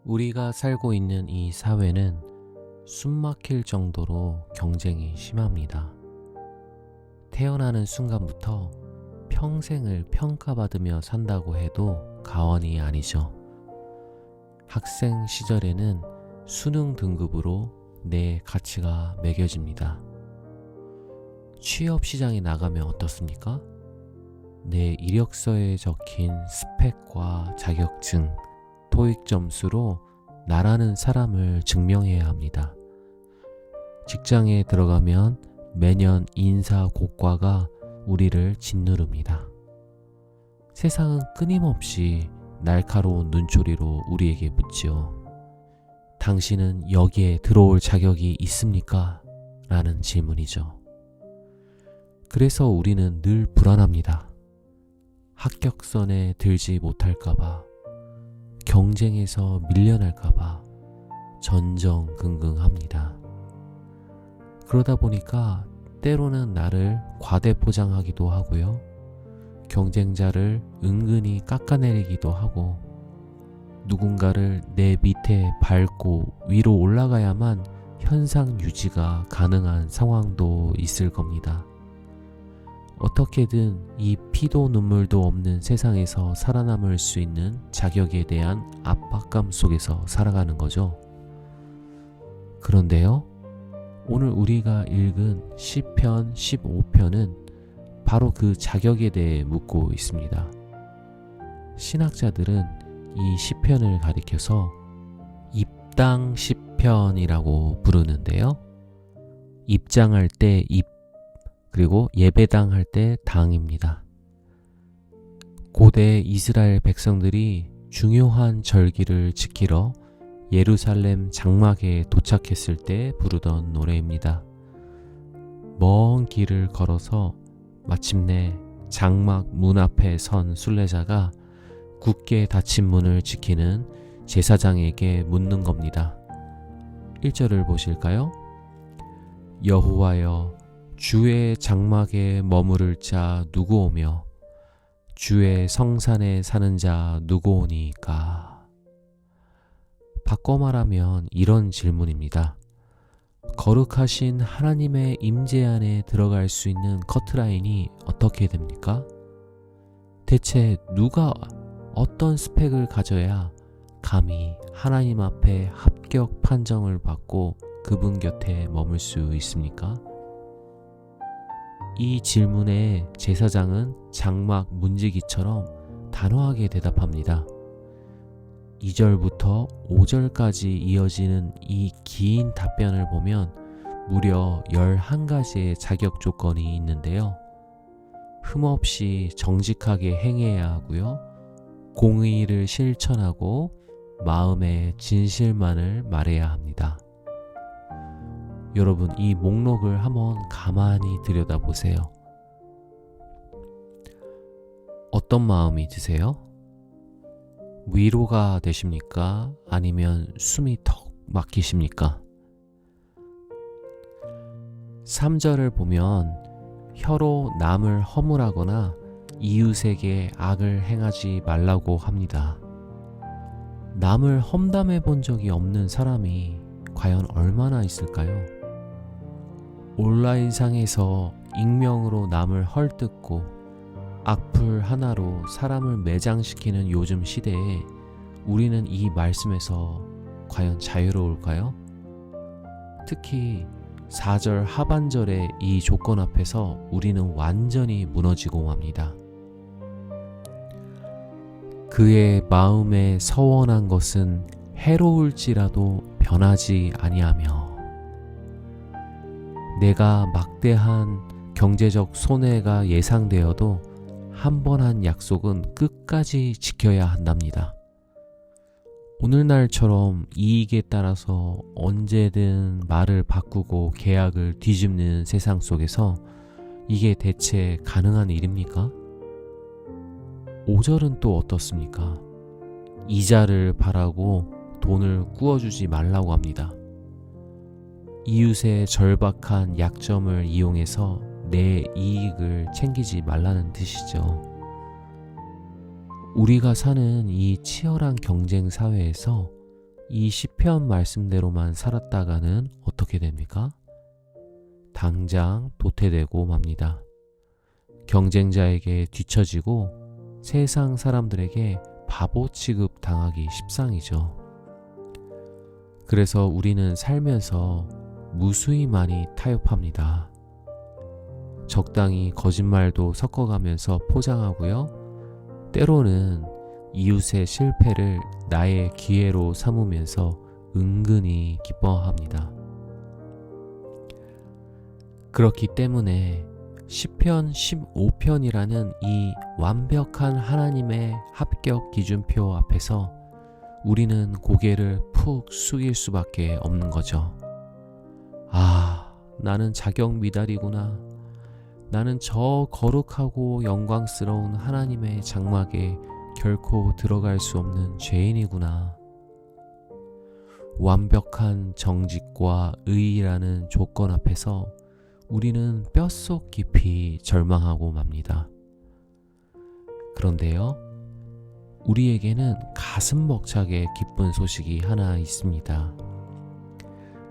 우리가 살고 있는 이 사회는 숨막힐 정도로 경쟁이 심합니다. 태어나는 순간부터 평생을 평가받으며 산다고 해도 과언이 아니죠. 학생 시절에는 수능 등급으로 내 가치가 매겨집니다. 취업 시장에 나가면 어떻습니까? 내 이력서에 적힌 스펙과 자격증, 토익 점수로 나라는 사람을 증명해야 합니다. 직장에 들어가면 매년 인사 고과가 우리를 짓누릅니다. 세상은 끊임없이 날카로운 눈초리로 우리에게 묻지요. 당신은 여기에 들어올 자격이 있습니까? 라는 질문이죠. 그래서 우리는 늘 불안합니다. 합격선에 들지 못할까봐, 경쟁에서 밀려날까봐 전전긍긍합니다. 그러다 보니까 때로는 나를 과대포장하기도 하고요. 경쟁자를 은근히 깎아내리기도 하고, 누군가를 내 밑에 밟고 위로 올라가야만 현상 유지가 가능한 상황도 있을 겁니다. 어떻게든 이 피도 눈물도 없는 세상에서 살아남을 수 있는 자격에 대한 압박감 속에서 살아가는 거죠. 그런데요, 오늘 우리가 읽은 시편 15편은 바로 그 자격에 대해 묻고 있습니다. 신학자들은 이 시편을 가리켜서 입당 시편이라고 부르는데요. 입장할 때 입, 그리고 예배당할 때 당입니다. 고대 이스라엘 백성들이 중요한 절기를 지키러 예루살렘 장막에 도착했을 때 부르던 노래입니다. 먼 길을 걸어서 마침내 장막 문 앞에 선 순례자가 굳게 닫힌 문을 지키는 제사장에게 묻는 겁니다. 1절을 보실까요? 여호와여, 주의 장막에 머무를 자 누구오며 주의 성산에 사는 자 누구오니까? 바꿔 말하면 이런 질문입니다. 거룩하신 하나님의 임재 안에 들어갈 수 있는 커트라인이 어떻게 됩니까? 대체 누가 어떤 스펙을 가져야 감히 하나님 앞에 합격 판정을 받고 그분 곁에 머물 수 있습니까? 이 질문에 제사장은 장막 문지기처럼 단호하게 대답합니다. 2절부터 5절까지 이어지는 이 긴 답변을 보면 무려 11가지의 자격 조건이 있는데요. 흠없이 정직하게 행해야 하고요. 공의를 실천하고 마음의 진실만을 말해야 합니다. 여러분, 이 목록을 한번 가만히 들여다보세요. 어떤 마음이 드세요? 위로가 되십니까? 아니면 숨이 턱 막히십니까? 3절을 보면 혀로 남을 허물하거나 이웃에게 악을 행하지 말라고 합니다. 남을 험담해 본 적이 없는 사람이 과연 얼마나 있을까요? 온라인상에서 익명으로 남을 헐뜯고 악플 하나로 사람을 매장시키는 요즘 시대에 우리는 이 말씀에서 과연 자유로울까요? 특히 4절 하반절의 이 조건 앞에서 우리는 완전히 무너지고 맙니다. 그의 마음에 서원한 것은 해로울지라도 변하지 아니하며, 내가 막대한 경제적 손해가 예상되어도 한 번 한 약속은 끝까지 지켜야 한답니다. 오늘날처럼 이익에 따라서 언제든 말을 바꾸고 계약을 뒤집는 세상 속에서 이게 대체 가능한 일입니까? 5절은 또 어떻습니까? 이자를 바라고 돈을 꾸어주지 말라고 합니다. 이웃의 절박한 약점을 이용해서 내 이익을 챙기지 말라는 뜻이죠. 우리가 사는 이 치열한 경쟁 사회에서 이 시편 말씀대로만 살았다가는 어떻게 됩니까? 당장 도태되고 맙니다. 경쟁자에게 뒤처지고 세상 사람들에게 바보 취급 당하기 십상이죠. 그래서 우리는 살면서 무수히 많이 타협합니다. 적당히 거짓말도 섞어가면서 포장하고요. 때로는 이웃의 실패를 나의 기회로 삼으면서 은근히 기뻐합니다. 그렇기 때문에 시편 15편이라는 이 완벽한 하나님의 합격 기준표 앞에서 우리는 고개를 푹 숙일 수밖에 없는 거죠. 나는 자격 미달이구나. 나는 저 거룩하고 영광스러운 하나님의 장막에 결코 들어갈 수 없는 죄인이구나. 완벽한 정직과 의의라는 조건 앞에서 우리는 뼛속 깊이 절망하고 맙니다. 그런데요, 우리에게는 가슴 벅차게 기쁜 소식이 하나 있습니다.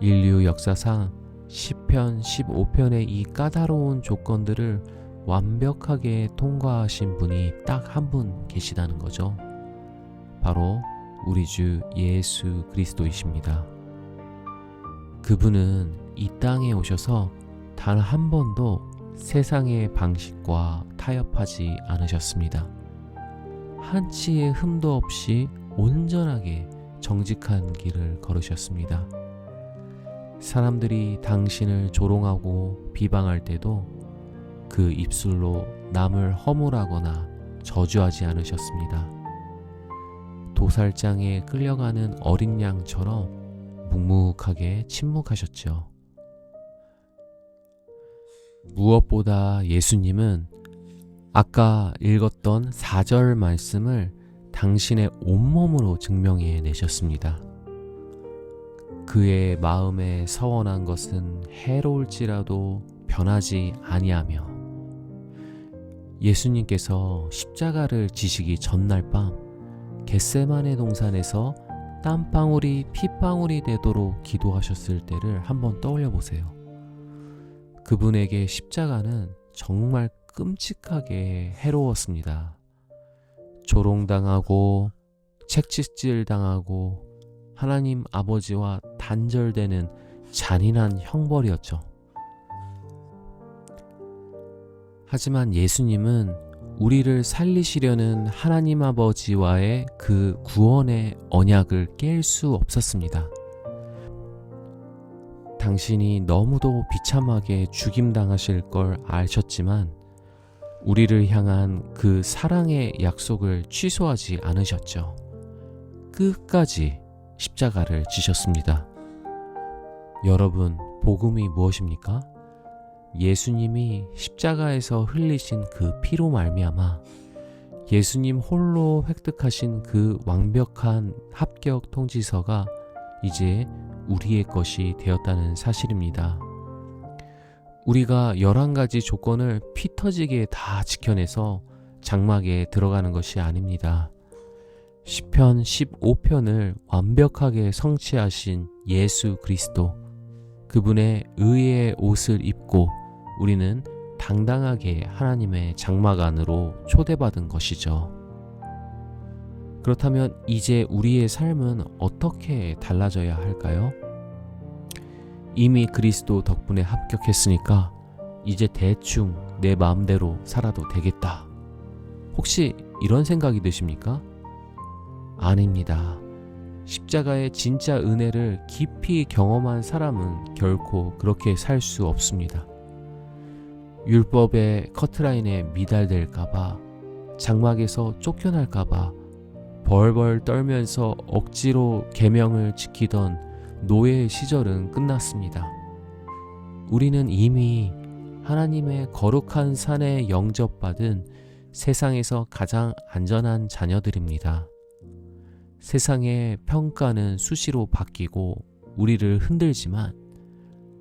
인류 역사상 시편 15편의 이 까다로운 조건들을 완벽하게 통과하신 분이 딱 한 분 계시다는 거죠. 바로 우리 주 예수 그리스도이십니다. 그분은 이 땅에 오셔서 단 한 번도 세상의 방식과 타협하지 않으셨습니다. 한치의 흠도 없이 온전하게 정직한 길을 걸으셨습니다. 사람들이 당신을 조롱하고 비방할 때도 그 입술로 남을 허물하거나 저주하지 않으셨습니다. 도살장에 끌려가는 어린 양처럼 묵묵하게 침묵하셨죠. 무엇보다 예수님은 아까 읽었던 4절 말씀을 당신의 온몸으로 증명해 내셨습니다. 그의 마음에 서원한 것은 해로울지라도 변하지 아니하며, 예수님께서 십자가를 지시기 전날 밤 겟세마네 동산에서 땀방울이 핏방울이 되도록 기도하셨을 때를 한번 떠올려 보세요. 그분에게 십자가는 정말 끔찍하게 해로웠습니다. 조롱당하고 책찍질당하고 하나님 아버지와 단절되는 잔인한 형벌이었죠. 하지만 예수님은 우리를 살리시려는 하나님 아버지와의 그 구원의 언약을 깰 수 없었습니다. 당신이 너무도 비참하게 죽임당하실 걸 아셨지만 우리를 향한 그 사랑의 약속을 취소하지 않으셨죠. 끝까지 십자가를 지셨습니다. 여러분, 복음이 무엇입니까? 예수님이 십자가에서 흘리신 그 피로 말미암아 예수님 홀로 획득하신 그 완벽한 합격 통지서가 이제 우리의 것이 되었다는 사실입니다. 우리가 11가지 조건을 피 터지게 다 지켜내서 장막에 들어가는 것이 아닙니다. 시편 15편을 완벽하게 성취하신 예수 그리스도, 그분의 의의 옷을 입고 우리는 당당하게 하나님의 장막 안으로 초대받은 것이죠. 그렇다면 이제 우리의 삶은 어떻게 달라져야 할까요? 이미 그리스도 덕분에 합격했으니까 이제 대충 내 마음대로 살아도 되겠다. 혹시 이런 생각이 드십니까? 아닙니다. 십자가의 진짜 은혜를 깊이 경험한 사람은 결코 그렇게 살 수 없습니다. 율법의 커트라인에 미달될까봐, 장막에서 쫓겨날까봐 벌벌 떨면서 억지로 계명을 지키던 노예의 시절은 끝났습니다. 우리는 이미 하나님의 거룩한 산에 영접받은 세상에서 가장 안전한 자녀들입니다. 세상의 평가는 수시로 바뀌고 우리를 흔들지만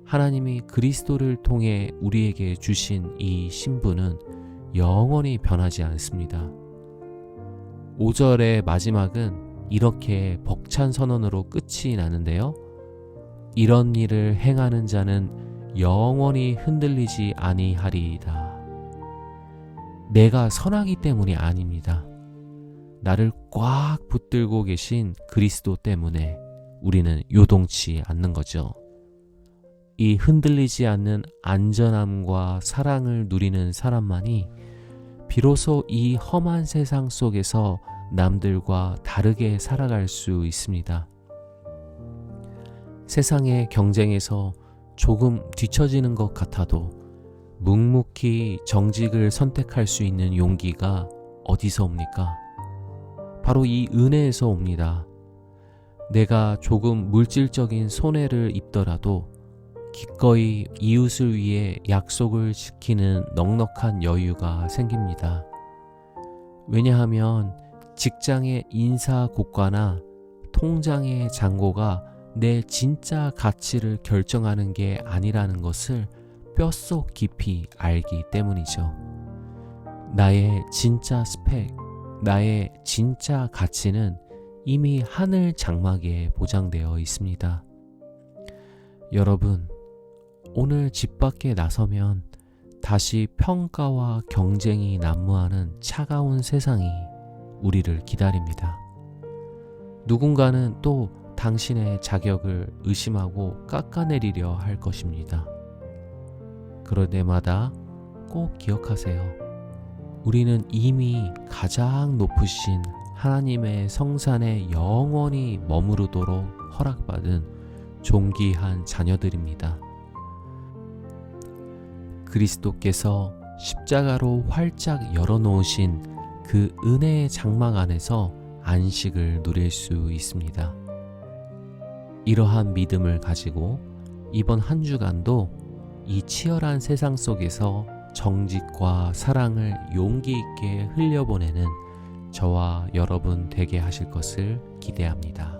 하나님이 그리스도를 통해 우리에게 주신 이 신분은 영원히 변하지 않습니다. 5절의 마지막은 이렇게 벅찬 선언으로 끝이 나는데요. 이런 일을 행하는 자는 영원히 흔들리지 아니하리이다. 내가 선하기 때문이 아닙니다. 나를 꽉 붙들고 계신 그리스도 때문에 우리는 요동치 않는 거죠. 이 흔들리지 않는 안전함과 사랑을 누리는 사람만이 비로소 이 험한 세상 속에서 남들과 다르게 살아갈 수 있습니다. 세상의 경쟁에서 조금 뒤처지는 것 같아도 묵묵히 정직을 선택할 수 있는 용기가 어디서 옵니까? 바로 이 은혜에서 옵니다. 내가 조금 물질적인 손해를 입더라도 기꺼이 이웃을 위해 약속을 지키는 넉넉한 여유가 생깁니다. 왜냐하면 직장의 인사고과나 통장의 잔고가 내 진짜 가치를 결정하는 게 아니라는 것을 뼛속 깊이 알기 때문이죠. 나의 진짜 스펙, 나의 진짜 가치는 이미 하늘 장막에 보장되어 있습니다. 여러분, 오늘 집 밖에 나서면 다시 평가와 경쟁이 난무하는 차가운 세상이 우리를 기다립니다. 누군가는 또 당신의 자격을 의심하고 깎아내리려 할 것입니다. 그럴 때마다 꼭 기억하세요. 우리는 이미 가장 높으신 하나님의 성산에 영원히 머무르도록 허락받은 존귀한 자녀들입니다. 그리스도께서 십자가로 활짝 열어놓으신 그 은혜의 장막 안에서 안식을 누릴 수 있습니다. 이러한 믿음을 가지고 이번 한 주간도 이 치열한 세상 속에서 정직과 사랑을 용기 있게 흘려보내는 저와 여러분 되게 하실 것을 기대합니다.